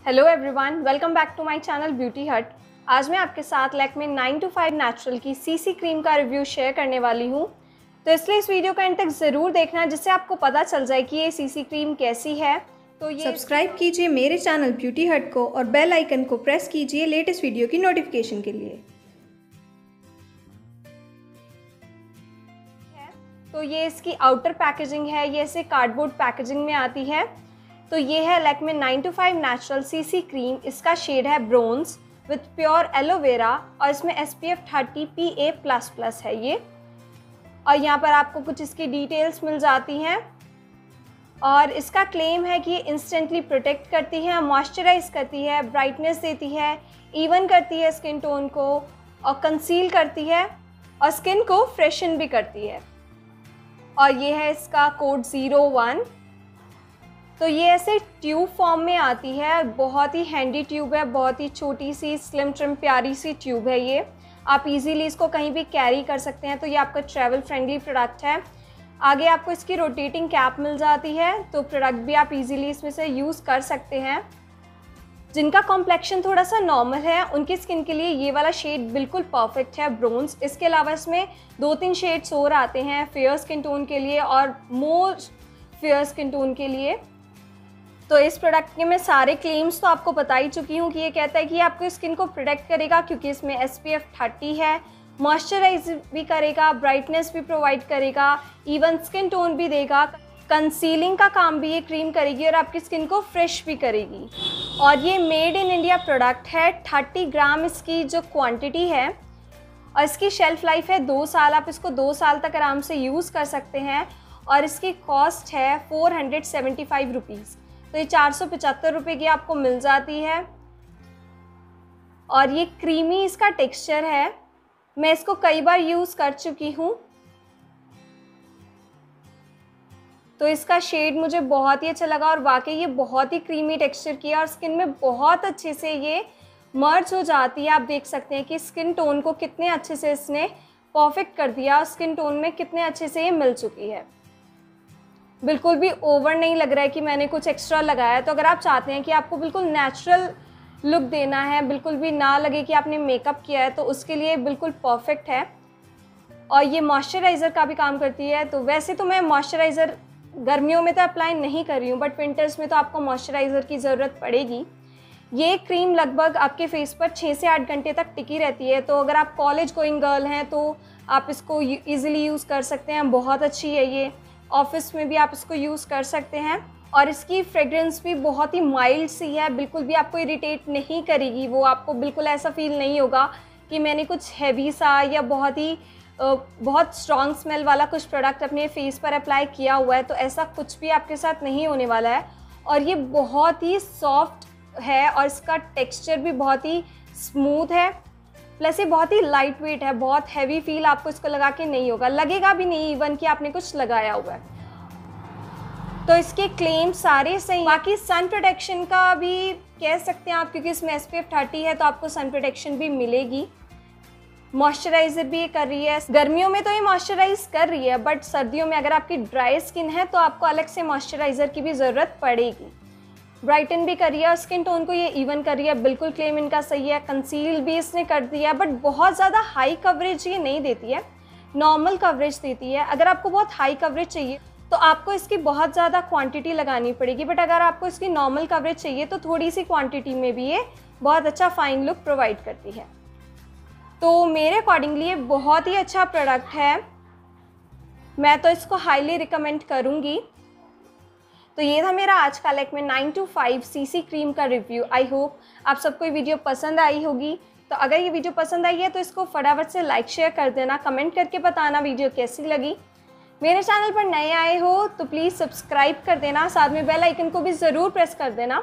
Hello everyone, welcome back to my channel beauty hut. आज मैं आपके साथ लैक्मे 9 to 5 नेचुरल की सीसी क्रीम का रिव्यू शेयर करने वाली हूँ। तो इसलिए इस वीडियो का एंड तक ज़रूर देखना, जिससे आपको पता चल जाए कि ये सीसी क्रीम कैसी है। तो ये सब्सक्राइब कीजिए मेरे चैनल ब्यूटी हट को और बेल आइकन को प्रेस कीजिए लेटेस्ट वीडियो की नोटिफिकेशन के लिए। तो ये इसकी आउटर पैकेजिंग है, ये ऐसे कार्डबोर्ड पैकेजिंग में आती है। तो ये है Lakme 9 to 5 natural CC cream. इसका शेड है ब्रोंज विथ प्योर एलोवेरा और इसमें SPF 30 PA++ है ये। और यहाँ पर आपको कुछ इसकी डिटेल्स मिल जाती हैं। और इसका क्लेम है कि ये इंस्टेंटली प्रोटेक्ट करती है, मॉइस्चराइज करती है, ब्राइटनेस देती है, इवन करती है स्किन टोन को और कंसील करती है और स्किन को फ्रेशन भी करती है। और ये है इसका कोड 01। तो ये ऐसे ट्यूब फॉर्म में आती है, बहुत ही हैंडी ट्यूब है, बहुत ही छोटी सी स्लिम ट्रिम प्यारी सी ट्यूब है ये। आप इजीली इसको कहीं भी कैरी कर सकते हैं, तो ये आपका ट्रैवल फ्रेंडली प्रोडक्ट है। आगे आपको इसकी रोटेटिंग कैप मिल जाती है, तो प्रोडक्ट भी आप इजीली इसमें से यूज़ कर सकते हैं। जिनका कॉम्प्लेक्शन थोड़ा सा नॉर्मल है उनकी स्किन के लिए ये वाला शेड बिल्कुल परफेक्ट है, ब्रोंज। इसके अलावा इसमें 2-3 शेड्स और आते हैं फेयर स्किन टोन के लिए और मोर फेयर स्किन टोन के लिए। तो इस प्रोडक्ट के मैं सारे क्लेम्स तो आपको बता ही चुकी हूँ कि ये कहता है कि आपकी स्किन को प्रोटेक्ट करेगा क्योंकि इसमें SPF 30 है, मॉइस्चराइज भी करेगा, ब्राइटनेस भी प्रोवाइड करेगा, इवन स्किन टोन भी देगा, कंसीलिंग का काम भी ये क्रीम करेगी और आपकी स्किन को फ्रेश भी करेगी। और ये मेड इन इंडिया प्रोडक्ट है। 30 ग्राम इसकी जो क्वांटिटी है और इसकी शेल्फ़ लाइफ है 2 साल। आप इसको 2 साल तक आराम से यूज़ कर सकते हैं। और इसकी कॉस्ट है 475 रुपीज़। तो ये 475 रुपये की आपको मिल जाती है। और ये क्रीमी इसका टेक्सचर है। मैं इसको कई बार यूज़ कर चुकी हूँ, तो इसका शेड मुझे बहुत ही अच्छा लगा और वाकई ये बहुत ही क्रीमी टेक्सचर की है और स्किन में बहुत अच्छे से ये मर्ज हो जाती है। आप देख सकते हैं कि स्किन टोन को कितने अच्छे से इसने परफेक्ट कर दिया और स्किन टोन में कितने अच्छे से ये मिल चुकी है। बिल्कुल भी ओवर नहीं लग रहा है कि मैंने कुछ एक्स्ट्रा लगाया है। तो अगर आप चाहते हैं कि आपको बिल्कुल नेचुरल लुक देना है, बिल्कुल भी ना लगे कि आपने मेकअप किया है, तो उसके लिए बिल्कुल परफेक्ट है। और ये मॉइस्चराइज़र का भी काम करती है। तो वैसे तो मैं मॉइस्चराइज़र गर्मियों में तो अप्लाई नहीं कर रही हूँ, बट विंटर्स में तो आपको मॉइस्चराइज़र की ज़रूरत पड़ेगी। ये क्रीम लगभग आपके फेस पर 6 से 8 घंटे तक टिकी रहती है। तो अगर आप कॉलेज गोइंग गर्ल हैं तो आप इसको ईज़िली यूज़ कर सकते हैं, बहुत अच्छी है ये। ऑफिस में भी आप इसको यूज़ कर सकते हैं। और इसकी फ्रेग्रेंस भी बहुत ही माइल्ड सी है, बिल्कुल भी आपको इरिटेट नहीं करेगी। वो आपको बिल्कुल ऐसा फील नहीं होगा कि मैंने कुछ हैवी सा या बहुत स्ट्रॉन्ग स्मेल वाला कुछ प्रोडक्ट अपने फेस पर अप्लाई किया हुआ है। तो ऐसा कुछ भी आपके साथ नहीं होने वाला है। और ये बहुत ही सॉफ्ट है और इसका टेक्सचर भी बहुत ही स्मूथ है, प्लस ये बहुत ही लाइट वेट है। बहुत हैवी फील आपको इसको लगा के नहीं होगा, लगेगा भी नहीं इवन कि आपने कुछ लगाया हुआ है। तो इसके क्लेम सारे सही। बाकी सन प्रोटेक्शन का भी कह सकते हैं आप, क्योंकि इसमें SPF 30 है तो आपको सन प्रोटेक्शन भी मिलेगी। मॉइस्चराइज़र भी ये कर रही है। गर्मियों में तो ये मॉइस्चराइज कर रही है, बट सर्दियों में अगर आपकी ड्राई स्किन है तो आपको अलग से मॉइस्चराइज़र की भी ज़रूरत पड़ेगी। ब्राइटन भी कर रही है और स्किन टोन को ये इवन कर रही है। बिल्कुल क्लेम इनका सही है। कंसील भी इसने कर दिया, बट बहुत ज़्यादा हाई कवरेज ये नहीं देती है, नॉर्मल कवरेज देती है। अगर आपको बहुत हाई कवरेज चाहिए तो आपको इसकी बहुत ज़्यादा क्वांटिटी लगानी पड़ेगी, बट अगर आपको इसकी नॉर्मल कवरेज चाहिए तो थोड़ी सी क्वांटिटी में भी ये बहुत अच्छा फाइन लुक प्रोवाइड करती है। तो मेरे अकॉर्डिंगली ये बहुत ही अच्छा प्रोडक्ट है, मैं तो इसको हाईली रिकमेंड करूँगी। तो ये था मेरा आज का लैक्मे 9 to 5 सीसी क्रीम का रिव्यू। आई होप आप सबको ये वीडियो पसंद आई होगी। तो अगर ये वीडियो पसंद आई है तो इसको फटाफट से लाइक शेयर कर देना, कमेंट करके बताना वीडियो कैसी लगी। मेरे चैनल पर नए आए हो तो प्लीज़ सब्सक्राइब कर देना, साथ में बेल आइकन को भी ज़रूर प्रेस कर देना।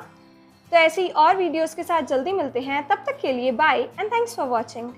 तो ऐसी और वीडियोज़ के साथ जल्दी मिलते हैं, तब तक के लिए bye and thanks for watching.